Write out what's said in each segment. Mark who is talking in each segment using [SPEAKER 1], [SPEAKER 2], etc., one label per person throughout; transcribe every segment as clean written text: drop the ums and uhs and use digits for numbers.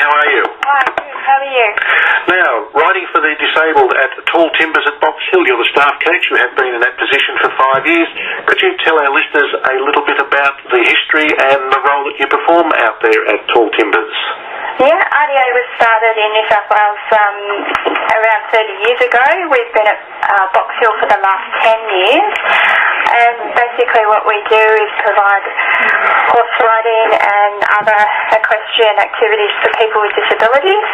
[SPEAKER 1] how are you?
[SPEAKER 2] Hi, good. How are you?
[SPEAKER 1] Now, riding for the disabled at Tall Timbers at Box Hill, you're the staff coach. You have been in that position for 5 years. Could you tell our listeners a little bit about the history and the role that you perform out there at Tall Timbers?
[SPEAKER 2] Yeah, RDA was started in New South Wales around 30 years ago. We've been at Box Hill for the last 10 years. And basically what we do is provide horse riding and other equestrian activities for people with disabilities.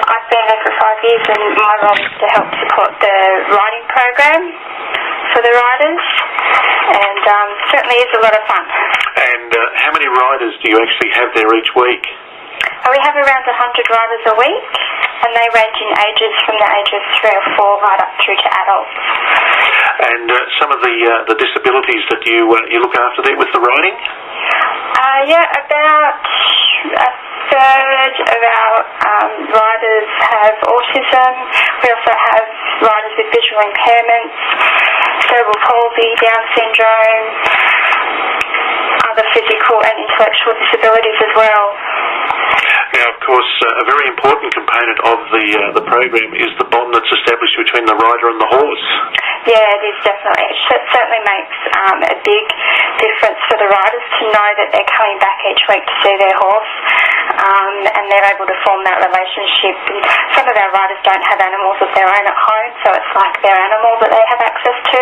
[SPEAKER 2] I've been there for 5 years and my role is to help support the riding program for the riders, and certainly is a lot of fun.
[SPEAKER 1] And how many riders do you actually have there each week?
[SPEAKER 2] We have around 100 riders a week, and they range in ages from the age of 3 or 4 right up through to adults.
[SPEAKER 1] And some of the disabilities that you look after there with the riding?
[SPEAKER 2] About a third of our riders have autism. We also have riders with visual impairments, cerebral palsy, Down syndrome, other physical and intellectual disabilities as well.
[SPEAKER 1] Now, of course, a very important component of the program is the bond that's established between the rider and the horse.
[SPEAKER 2] Yeah, it is definitely. It certainly makes a big difference for the riders to know that they're coming back each week to see their horse, and they're able to form that relationship. And some of our riders don't have animals of their own at home, so it's like their animal that they have access to.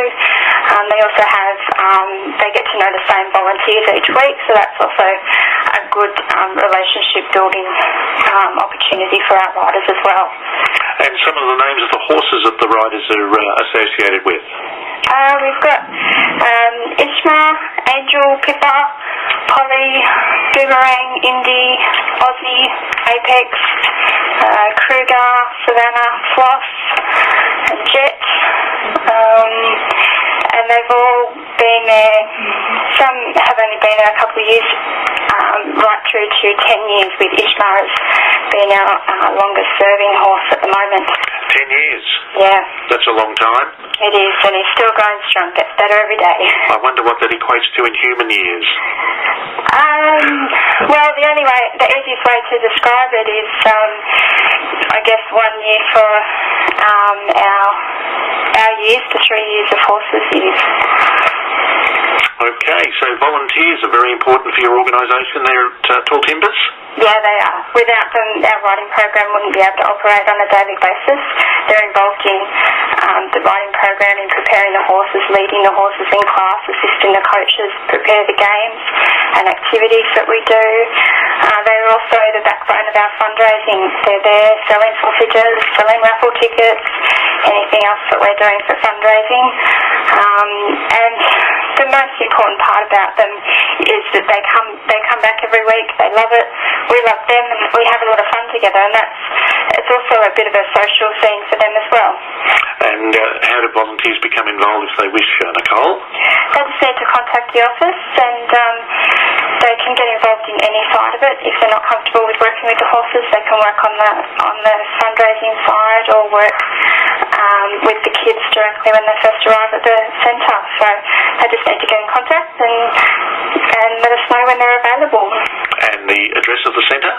[SPEAKER 2] They also have, they get to know the same volunteers each week, so that's also a good relationship building opportunity for our riders as well.
[SPEAKER 1] And some of the names of the horses that the riders are associated with?
[SPEAKER 2] We've got Ishma, Angel, Pippa, Polly, Boomerang, Indy, Aussie, Apex, Kruger, Savannah, Floss, and Jet. And they've all been there. Some have only been there a couple of years, right through to 10 years, with Ishma as being our longest serving horse at the moment.
[SPEAKER 1] 10 years?
[SPEAKER 2] Yeah.
[SPEAKER 1] That's a long time.
[SPEAKER 2] It is, and he's still going strong. Gets better every day.
[SPEAKER 1] I wonder what that equates to in human years.
[SPEAKER 2] Well, the easiest way to describe it is, I guess, 1 year for our years, the 3 years of horses' years.
[SPEAKER 1] Okay, so volunteers are very important for your organisation there at Tall Timbers?
[SPEAKER 2] Yeah, they are. Without them, our riding program wouldn't be able to operate on a daily basis. They're involved in the riding program, in preparing the horses, leading the horses in class, assisting the coaches prepare the games and activities that we do. They're also the backbone of our fundraising. They're there selling sausages, selling raffle tickets, anything else that we're doing for fundraising. And the most important part about them is that they come back every week. They love it. We love them, and we have a lot of fun together. And it's also a bit of a social scene for them as well.
[SPEAKER 1] And how do volunteers become involved if they wish, Nicole?
[SPEAKER 2] They just need to contact the office, and they can get involved in any side of it. If they're not comfortable with working with the horses, they can work on the fundraising side, or work with the kids directly when they first arrive at the centre. So they just need to get in contact and let us know when they're available.
[SPEAKER 1] And the address of the centre?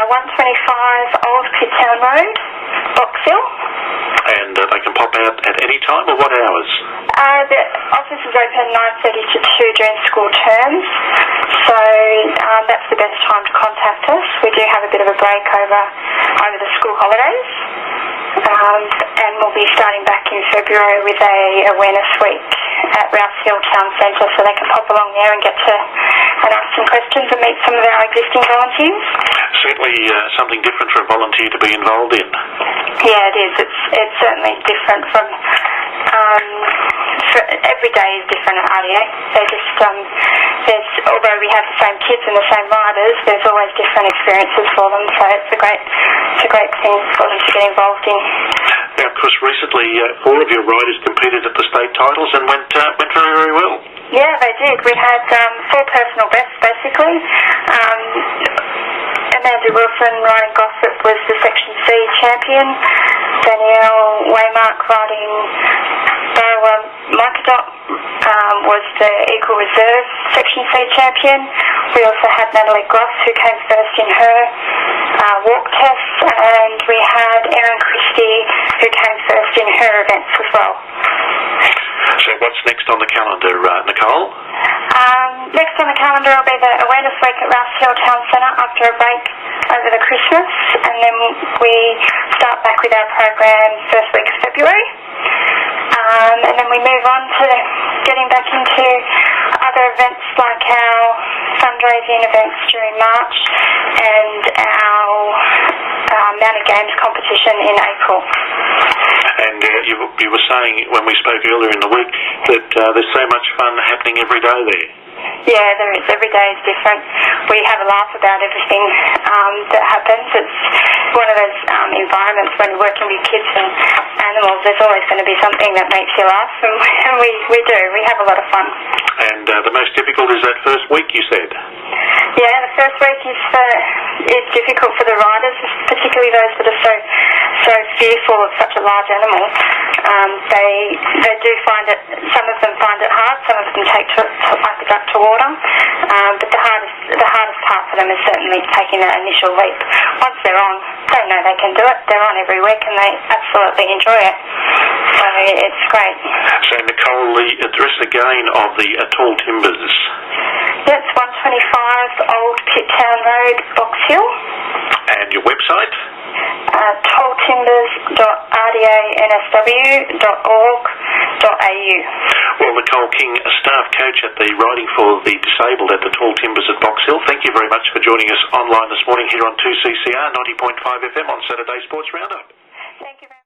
[SPEAKER 2] 125 Old Pittown Road, Box Hill.
[SPEAKER 1] And they can pop out at any time, or what hours?
[SPEAKER 2] The office is open 9:30 to 2 during school terms, so that's the best time to contact us. We do have a bit of a break over the school holidays, and we'll be starting back in February with a awareness week at Rdansw Hill Town Centre, so they can pop along there and get to ask some questions and meet some of our existing volunteers.
[SPEAKER 1] Certainly something different for a volunteer to be involved in.
[SPEAKER 2] Yeah, it is. It's certainly different from... every day is different at RDA. Although we have the same kids and the same riders, there's always different experiences for them, so it's a great thing for them to get involved in.
[SPEAKER 1] Now, of course, recently 4 of your riders competed at the state titles and went very, very well.
[SPEAKER 2] Yeah, they did. We had 4 personal bests, basically. Amanda Wilson riding Gossip was the Section C champion. Danielle Waymark riding Barrow Microdot was the Equal Reserve Section C champion. We also had Natalie Gross, who came first in her walk tests, and we had Erin Christie, who came first in her events as well.
[SPEAKER 1] So what's next on the calendar, Nicole?
[SPEAKER 2] Next on the calendar will be the Awareness Week at Rouse Hill Town Centre after a break over the Christmas, and then we start back with our program first week of February. And then we move on to getting back into other events like our fundraising events during March and our Mounted Games competition in April.
[SPEAKER 1] And you were saying when we spoke earlier in the week that there's so much fun happening every day there.
[SPEAKER 2] Yeah, there is. Every day is different. We have a laugh about everything that happens. It's one of those environments when you're working with kids and animals, there's always going to be something that makes you laugh, and we do. We have a lot of fun.
[SPEAKER 1] And the most difficult is that first week, you said?
[SPEAKER 2] Yeah, the first week is difficult for the riders, particularly those that are so fearful of such a large animal. They do find it. Some of them find it hard. Some of them take to it like a duck to water. But the hardest part for them is certainly taking that initial leap. Once they're on, they know they can do it. They're on every week, and they absolutely enjoy it. So it's great.
[SPEAKER 1] So Nicole, the address again of the Tall Timbers?
[SPEAKER 2] Yeah, it's 125 Old Pit Town Road, Box Hill.
[SPEAKER 1] And your website?
[SPEAKER 2] talltimbersnsw.org.au.
[SPEAKER 1] Well, Nicole King, a staff coach at the Riding for the Disabled at the Tall Timbers at Box Hill, thank you very much for joining us online this morning here on 2CCR 90.5 FM on Saturday Sports Roundup.
[SPEAKER 2] Thank you very much.